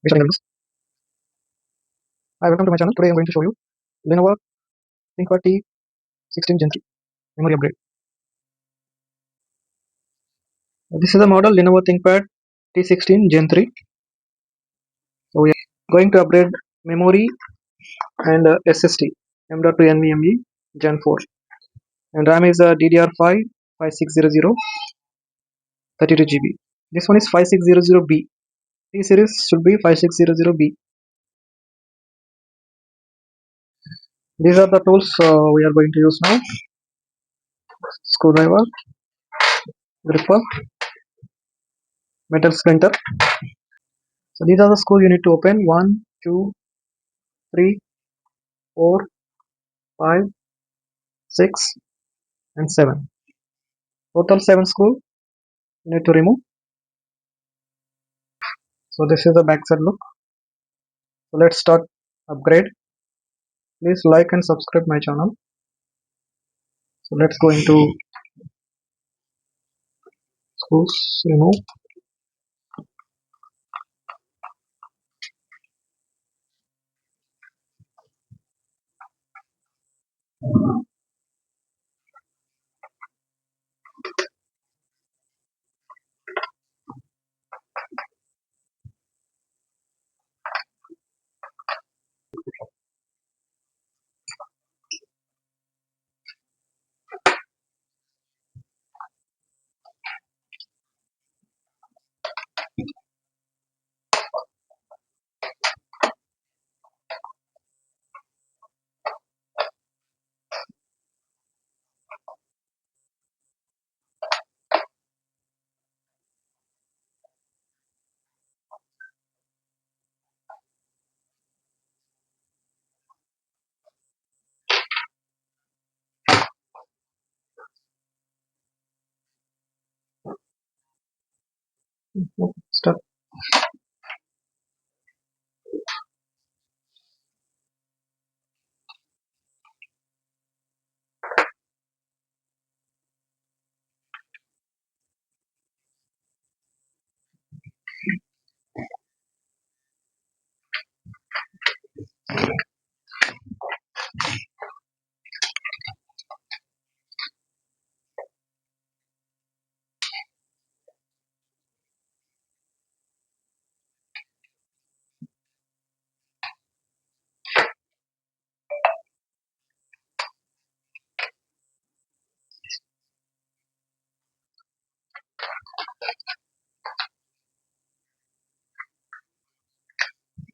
Hi, welcome to my channel. Today I'm going to show you Lenovo Thinkpad T16 Gen3 memory upgrade. This is the model Lenovo Thinkpad T16 Gen3. So we are going to upgrade memory and SSD M.2 NVMe Gen4, and RAM is DDR5 5600 32 GB. This one is 5600B. T series should be 5600B. These are the tools we are going to use now: screwdriver, gripper, metal splinter. So these are the screws you need to open: 1, 2, 3, 4, 5, 6, and 7. Total 7 screws you need to remove. So this is the backside look. So let's start upgrade. Please like and subscribe my channel. So let's go into screws remove. Start.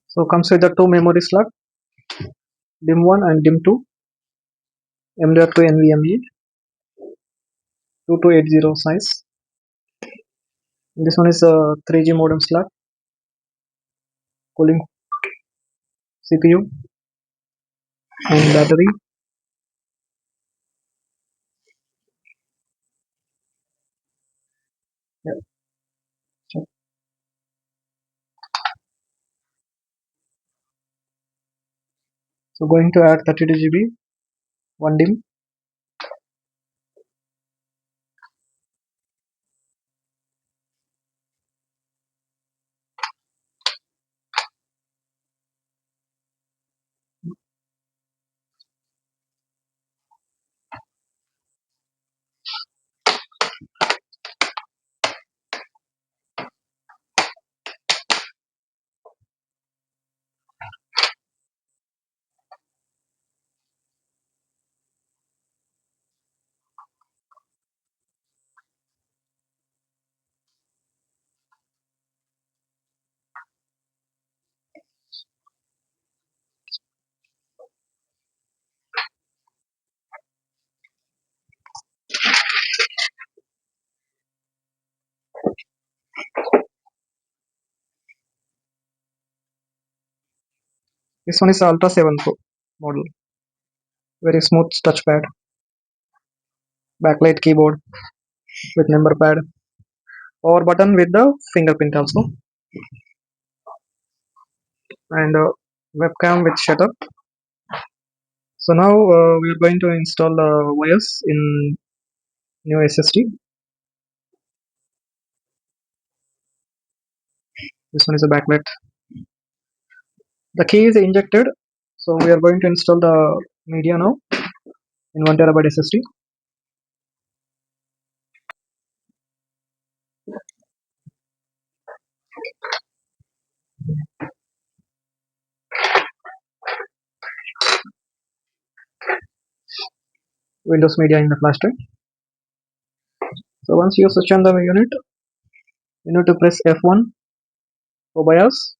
So comes with the two memory slot, DIM1 and DIM2, M.2 NVMe 2280 size. This one is a 3G modem slot, cooling CPU and battery. Yeah. So going to add 32 GB, 1 DIM. This one is Ultra 7 Pro model. Very smooth touchpad, backlight keyboard with number pad, power button with the fingerprint also, and webcam with shutter. So now we are going to install wires in new SSD. This one is a backlight. The key is injected, so we are going to install the media now in 1 terabyte SSD. Windows Media in the flash drive. So once you switch on the unit, you need to press F1 for BIOS.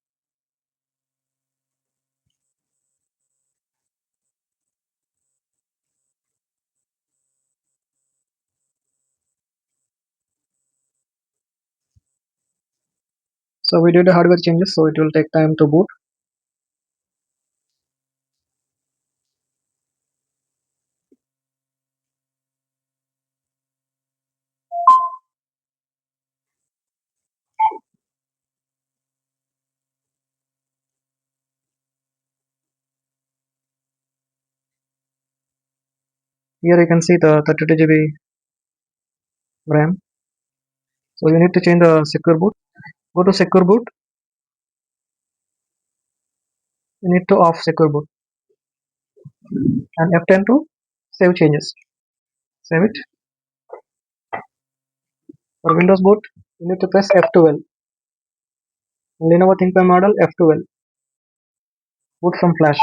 So we did the hardware changes, so it will take time to boot. Here you can see the 32 GB RAM. So you need to change the secure boot. Go to secure boot. You need to off secure boot and F10 to save changes. Save it. For Windows boot, you need to press F12. Lenovo Thinkpad model F12. Boot from flash.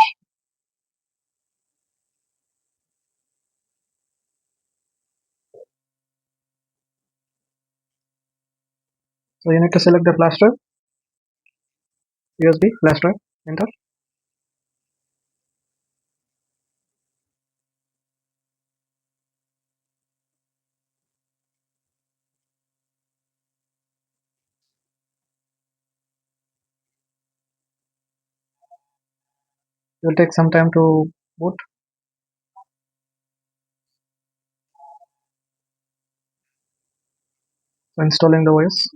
So you need to select the flash drive, USB flash drive. Enter. It will take some time to boot. So installing the OS.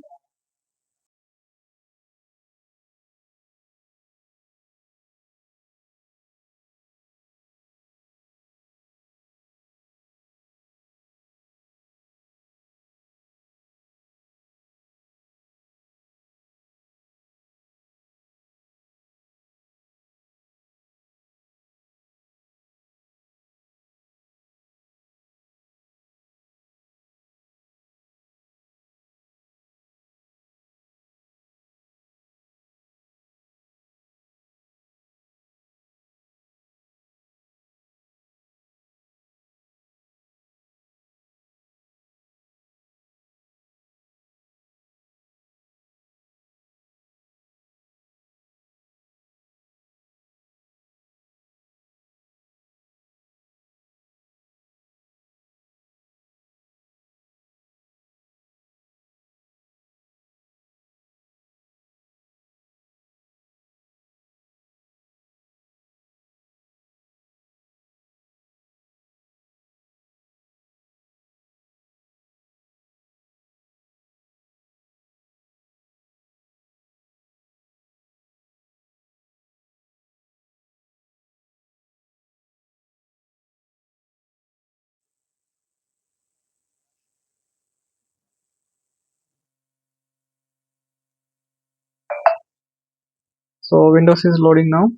So Windows is loading now.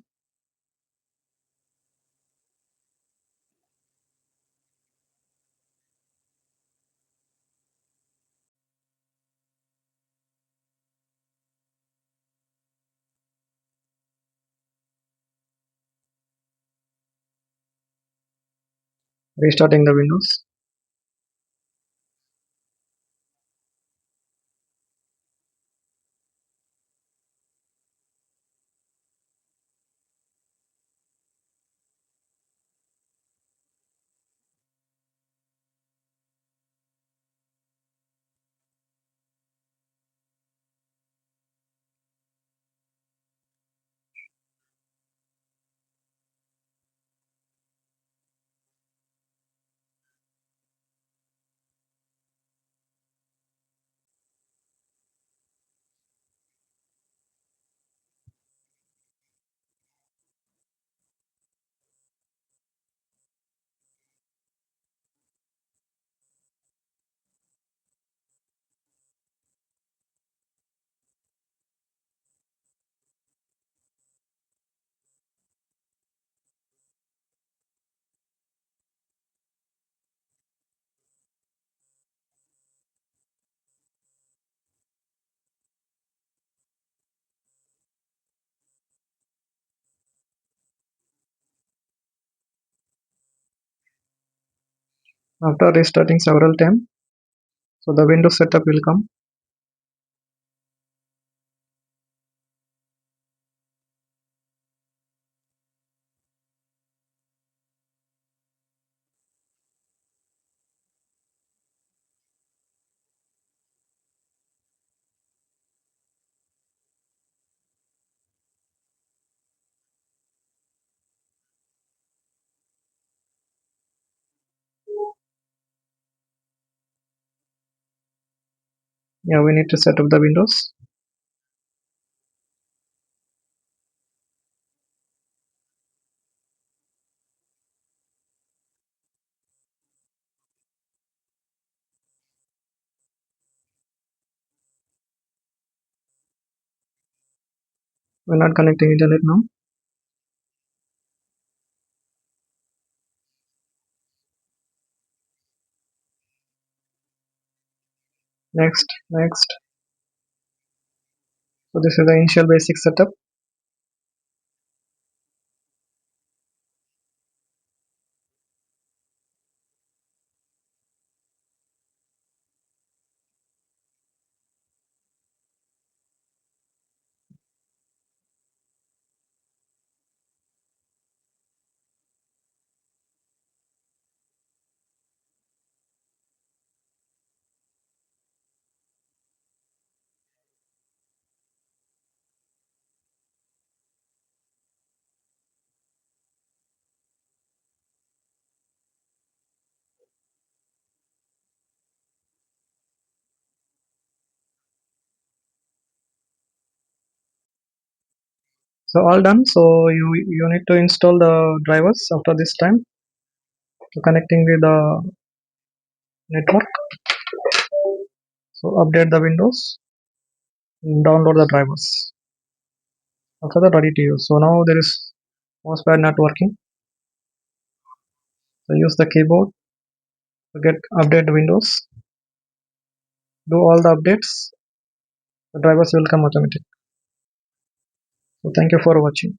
Restarting the Windows. After restarting several times, so the Windows setup will come. Yeah, we need to set up the Windows. We're not connecting internet now. Next, next. So this is the initial basic setup. So all done. So you need to install the drivers after this time. So connecting with the network. So update the Windows. Download the drivers. After that, ready to use. So now there is mousepad not working. So use the keyboard to get update Windows. Do all the updates. The drivers will come automatic. So thank you for watching.